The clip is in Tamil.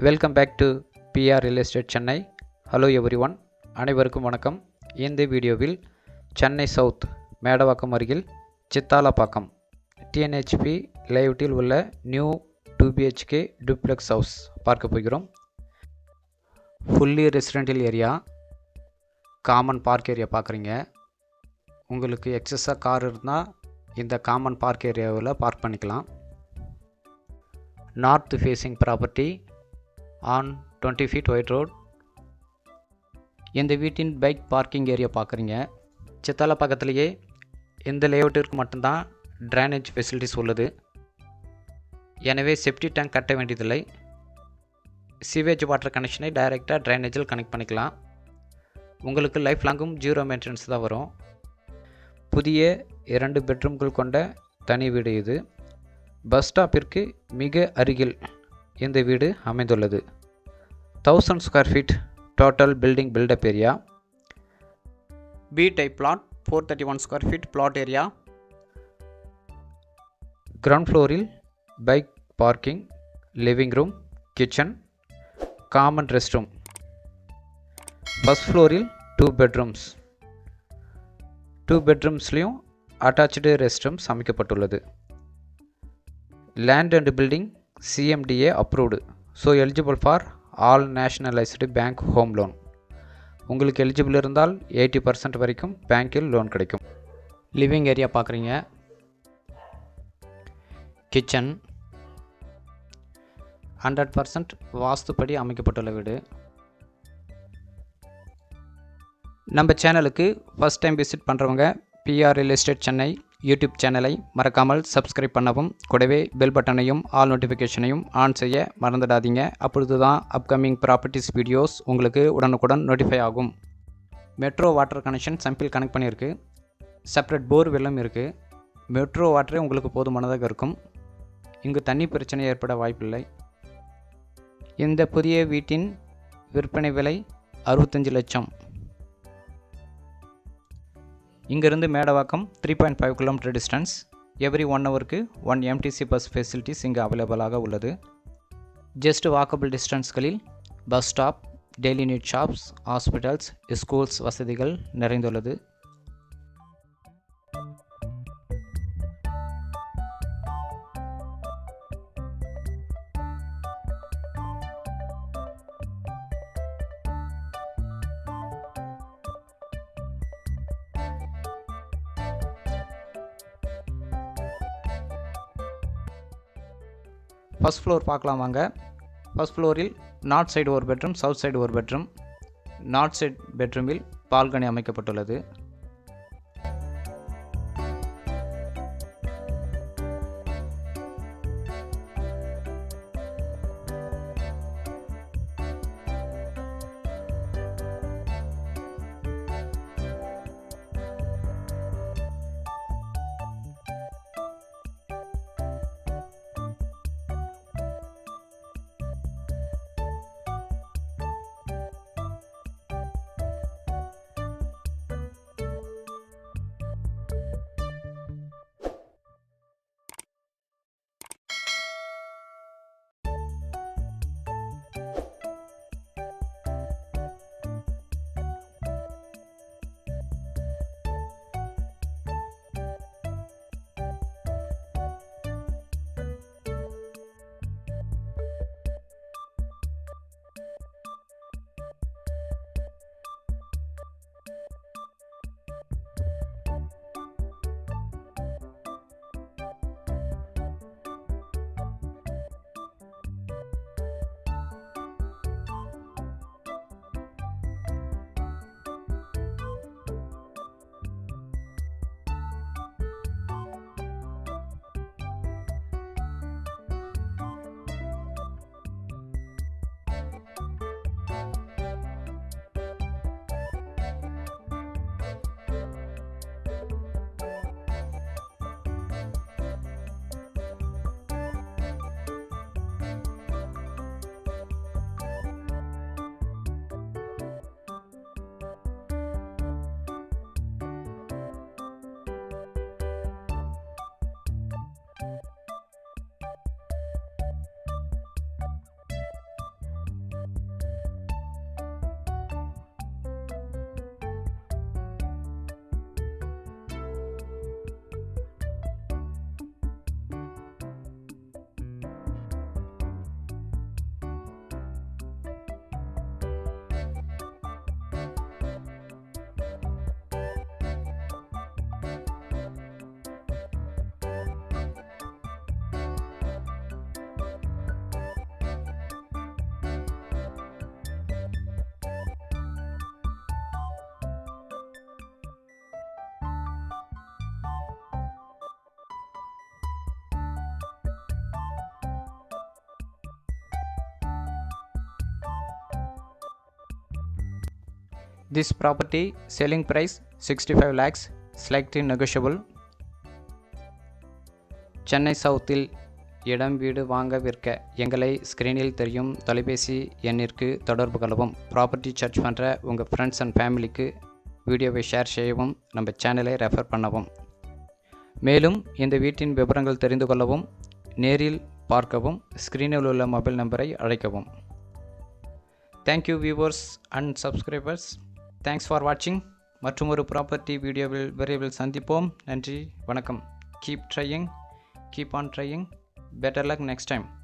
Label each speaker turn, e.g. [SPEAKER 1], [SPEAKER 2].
[SPEAKER 1] Welcome back to PR real estate Chennai. Hello everyone, அனைவருக்கும் வணக்கம். இந்த வீடியோவில் சென்னை சவுத் மேடவாக்கம் அருகில் சித்தாலப்பாக்கம் டிஎன்ஹெச்பி லேஅவுட்டில் உள்ள நியூ 2BHK டூப்ளெக்ஸ் ஹவுஸ் பார்க்க போகிறோம். Fully residential area, common park area பார்க்குறீங்க. உங்களுக்கு எக்ஸஸாக கார் இருந்தால் இந்த காமன் பார்க் ஏரியாவில் பார்க் பண்ணிக்கலாம். North facing property on 20 feet white road. இந்த வீட்டின் பைக் பார்க்கிங் ஏரியா பார்க்குறீங்க. சித்தால பக்கத்துலேயே இந்த லேஅவுட்டிற்கு மட்டும்தான் ட்ரைனேஜ் ஃபெசிலிட்டிஸ் உள்ளது. எனவே செப்டி டேங்க் கட்ட வேண்டியதில்லை. சிவேஜ் வாட்டர் கனெக்ஷனை டைரெக்டாக ட்ரைனேஜில் கனெக்ட் பண்ணிக்கலாம். உங்களுக்கு லைஃப் லாங்கும் 0 மெயின்டெனன்ஸ் தான் வரும். புதிய 2 பெட்ரூம்கள் கொண்ட தனி வீடு இது. பஸ் ஸ்டாப்பிற்கு மிக அருகில் இந்த வீடு அமைந்துள்ளது. 1000 square feet total building built up area. B type flat, 431 square feet plot area. Ground ஃப்ளோரில் bike parking, living room, kitchen, common rest room. First ஃப்ளோரில் 2 bedrooms. 2 bedroomஸ்லேயும் அட்டாச்சு ரெஸ்ட் ரூம்ஸ் அமைக்கப்பட்டுள்ளது. Land and building CMDA approved, so eligible for all nationalised bank home loan. உங்களுக்கு எலிஜிபிள் இருந்தால் 80% வரைக்கும் பேங்க்கில் லோன் கிடைக்கும். லிவிங் ஏரியா பார்க்குறீங்க. கிச்சன் 100% வாஸ்துப்படி அமைக்கப்பட்டுள்ள வீடு. நம்ம சேனலுக்கு ஃபஸ்ட் டைம் விசிட் பண்ணுறவங்க PR real estate Chennai YouTube சேனலை மறக்காமல் சப்ஸ்கிரைப் பண்ணவும், கூடவே பெல் பட்டனையும் ஆல் நோட்டிஃபிகேஷனையும் ஆன் செய்ய மறந்துடாதீங்க. அப்பொழுது தான் அப்கமிங் ப்ராப்பர்ட்டிஸ் வீடியோஸ் உங்களுக்கு உடனுக்குடன் நோட்டிஃபை ஆகும். மெட்ரோ வாட்டர் கனெக்ஷன் சம்பில் கனெக்ட் பண்ணியிருக்கு. செப்பரேட் போர் வெல்லும் இருக்குது. மெட்ரோ வாட்டரே உங்களுக்கு போதுமானதாக இருக்கும். இங்கு தண்ணி பிரச்சனை ஏற்பட வாய்ப்பில்லை. இந்த புதிய வீட்டின் விற்பனை விலை 65 லட்சம். இங்கிருந்து மேடவாக்கம் 3.5 கிலோமீட்டர் டிஸ்டன்ஸ். எவ்ரி 1 ஹவருக்கு 1 MTC பஸ் ஃபெசிலிட்டிஸ் இங்கு அவைலபிளாக உள்ளது. ஜஸ்ட் வாக்கபிள் டிஸ்டன்ஸ்களில் bus stop, daily need shops, hospitals, schools வசதிகள் நிறைந்துள்ளது. ஃபர்ஸ்ட் ஃப்ளோர் பார்க்கலாம் வாங்க. ஃபர்ஸ்ட் ஃப்ளோரில் நார்த் சைடு ஒரு பெட்ரூம், சவுத் சைடு ஒரு பெட்ரூம். நார்த் சைடு பெட்ரூமில் பால்கனி அமைக்கப்பட்டுள்ளது. This property selling price 65 lakhs, slightly negotiable. Chennai சவுத்தில் இடம் வீடு வாங்க விற்க எங்களை ஸ்க்ரீனில் தெரியும் தொலைபேசி எண்ணிற்கு தொடர்பு கொள்ளவும். ப்ராப்பர்ட்டி சர்ச் பண்ணுற உங்கள் ஃப்ரெண்ட்ஸ் அண்ட் ஃபேமிலிக்கு வீடியோவை ஷேர் செய்யவும், நம்ம சேனலை ரெஃபர் பண்ணவும். மேலும் இந்த வீட்டின் விவரங்கள் தெரிந்து கொள்ளவும், நேரில் பார்க்கவும் ஸ்க்ரீனில் உள்ள மொபைல் நம்பரை அழைக்கவும். Thank you viewers and subscribers. Thanks for வாட்சிங். மற்றும் ஒரு ப்ராப்பர்ட்டி வீடியோவில் விரைவில் சந்திப்போம். நன்றி, வணக்கம். Keep trying, keep on trying. Better luck next time.